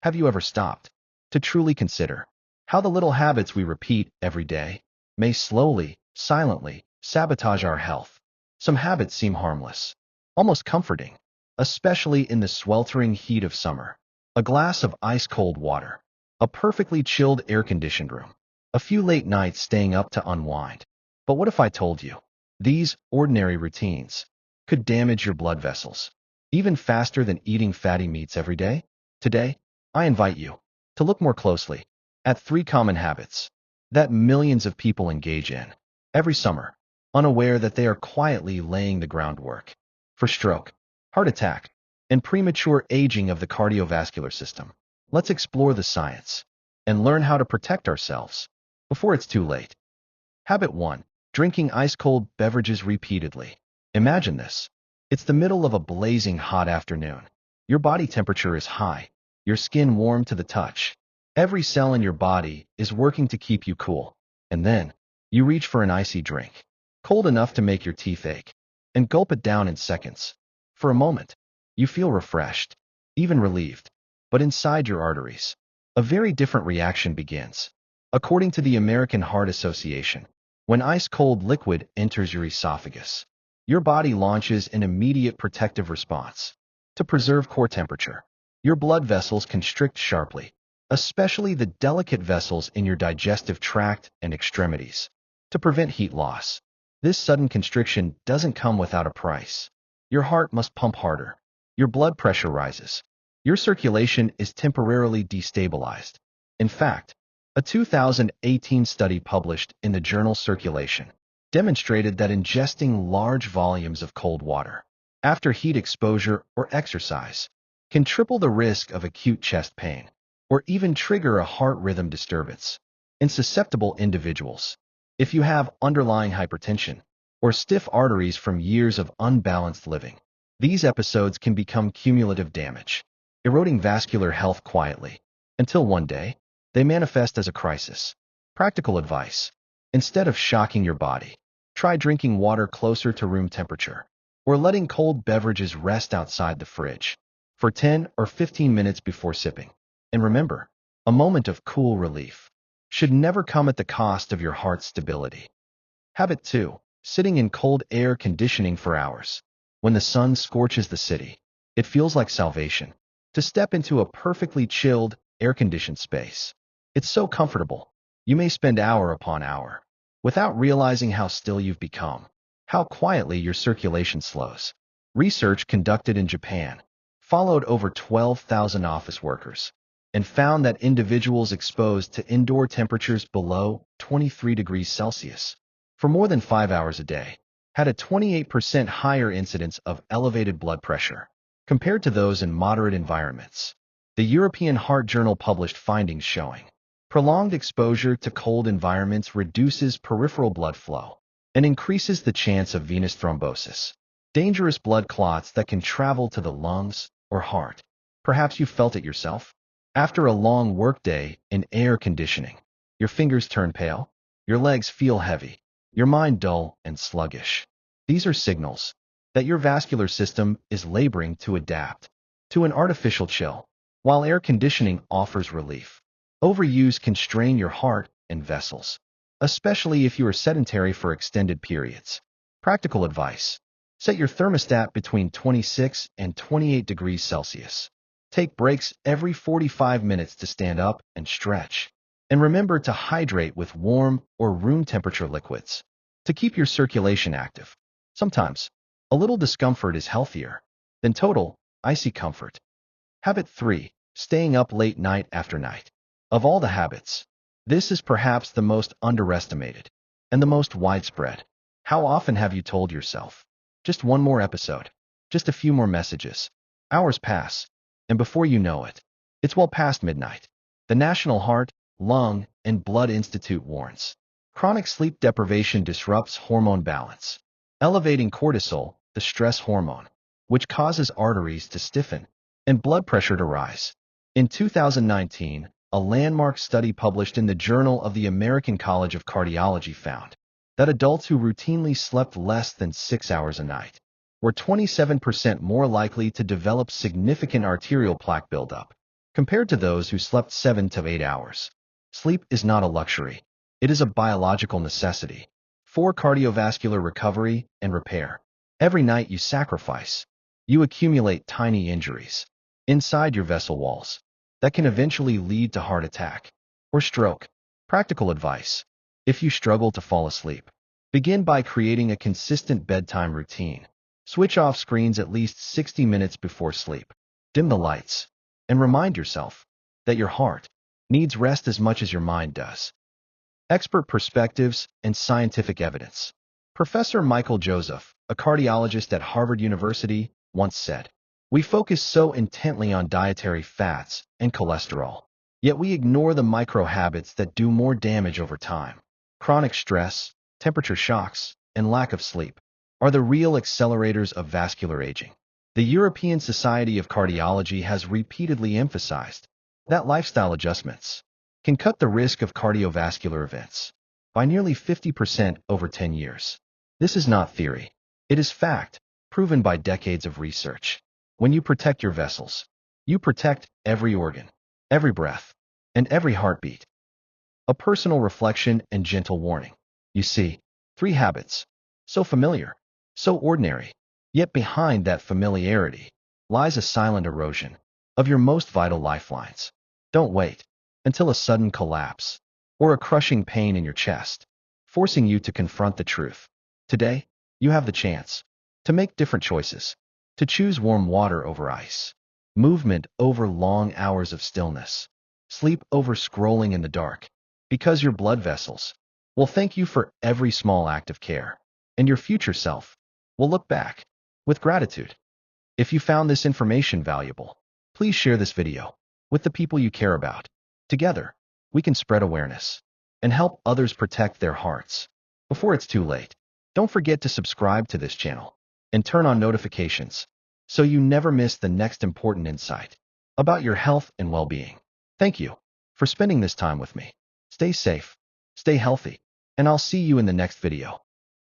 Have you ever stopped to truly consider how the little habits we repeat every day may slowly, silently sabotage our health? Some habits seem harmless, almost comforting, especially in the sweltering heat of summer. A glass of ice-cold water, a perfectly chilled air-conditioned room, a few late nights staying up to unwind. But what if I told you these ordinary routines could damage your blood vessels, even faster than eating fatty meats every day? Today, I invite you to look more closely at three common habits that millions of people engage in every summer, unaware that they are quietly laying the groundwork for stroke, heart attack, and premature aging of the cardiovascular system. Let's explore the science and learn how to protect ourselves before it's too late. Habit 1. Drinking ice-cold beverages repeatedly. Imagine this. It's the middle of a blazing hot afternoon. Your body temperature is high, your skin warm to the touch. Every cell in your body is working to keep you cool. And then, you reach for an icy drink, cold enough to make your teeth ache, and gulp it down in seconds. For a moment, you feel refreshed, even relieved. But inside your arteries, a very different reaction begins. According to the American Heart Association, when ice-cold liquid enters your esophagus, your body launches an immediate protective response. To preserve core temperature, your blood vessels constrict sharply, especially the delicate vessels in your digestive tract and extremities, to prevent heat loss. This sudden constriction doesn't come without a price. Your heart must pump harder. Your blood pressure rises. Your circulation is temporarily destabilized. In fact, a 2018 study published in the journal Circulation demonstrated that ingesting large volumes of cold water after heat exposure or exercise can triple the risk of acute chest pain or even trigger a heart rhythm disturbance in susceptible individuals. If you have underlying hypertension or stiff arteries from years of unbalanced living, these episodes can become cumulative damage, eroding vascular health quietly, until one day, they manifest as a crisis. Practical advice. Instead of shocking your body, try drinking water closer to room temperature, or letting cold beverages rest outside the fridge for 10 or 15 minutes before sipping. And remember, a moment of cool relief should never come at the cost of your heart's stability. Habit 2. Sitting in cold air conditioning for hours. When the sun scorches the city, it feels like salvation to step into a perfectly chilled, air-conditioned space. It's so comfortable, you may spend hour upon hour without realizing how still you've become, how quietly your circulation slows. Research conducted in Japan followed over 12,000 office workers and found that individuals exposed to indoor temperatures below 23 degrees Celsius for more than 5 hours a day had a 28% higher incidence of elevated blood pressure compared to those in moderate environments. The European Heart Journal published findings showing prolonged exposure to cold environments reduces peripheral blood flow and increases the chance of venous thrombosis, dangerous blood clots that can travel to the lungs or heart. Perhaps you felt it yourself. After a long workday in air conditioning, your fingers turn pale, your legs feel heavy, your mind dull and sluggish. These are signals that your vascular system is laboring to adapt to an artificial chill. While air conditioning offers relief, overuse can strain your heart and vessels, especially if you are sedentary for extended periods. Practical advice. Set your thermostat between 26 and 28 degrees Celsius. Take breaks every 45 minutes to stand up and stretch. And remember to hydrate with warm or room temperature liquids to keep your circulation active. Sometimes, a little discomfort is healthier than total, icy comfort. Habit 3. Staying up late night after night. Of all the habits, this is perhaps the most underestimated and the most widespread. How often have you told yourself, just one more episode, just a few more messages? Hours pass, and before you know it, it's well past midnight. The National Heart, Lung, and Blood Institute warns, chronic sleep deprivation disrupts hormone balance, elevating cortisol, the stress hormone, which causes arteries to stiffen and blood pressure to rise. In 2019, a landmark study published in the Journal of the American College of Cardiology found that adults who routinely slept less than 6 hours a night were 27% more likely to develop significant arterial plaque buildup compared to those who slept 7 to 8 hours. Sleep is not a luxury. It is a biological necessity for cardiovascular recovery and repair. Every night you sacrifice, you accumulate tiny injuries inside your vessel walls that can eventually lead to heart attack or stroke. Practical advice: if you struggle to fall asleep, begin by creating a consistent bedtime routine. Switch off screens at least 60 minutes before sleep. Dim the lights, and remind yourself that your heart needs rest as much as your mind does. Expert perspectives and scientific evidence. Professor Michael Joseph, a cardiologist at Harvard University, once said, "We focus so intently on dietary fats and cholesterol, yet we ignore the micro habits that do more damage over time. Chronic stress, temperature shocks, and lack of sleep are the real accelerators of vascular aging." The European Society of Cardiology has repeatedly emphasized that lifestyle adjustments can cut the risk of cardiovascular events by nearly 50% over 10 years. This is not theory. It is fact, proven by decades of research. When you protect your vessels, you protect every organ, every breath, and every heartbeat. A personal reflection and gentle warning. You see, 3 habits, so familiar, so ordinary, yet behind that familiarity lies a silent erosion of your most vital lifelines. Don't wait until a sudden collapse or a crushing pain in your chest, forcing you to confront the truth. Today, you have the chance to make different choices, to choose warm water over ice, movement over long hours of stillness, sleep over scrolling in the dark, because your blood vessels will thank you for every small act of care, and your future self will look back with gratitude. If you found this information valuable, please share this video with the people you care about. Together, we can spread awareness and help others protect their hearts before it's too late. Don't forget to subscribe to this channel and turn on notifications so you never miss the next important insight about your health and well-being. Thank you for spending this time with me. Stay safe, stay healthy, and I'll see you in the next video.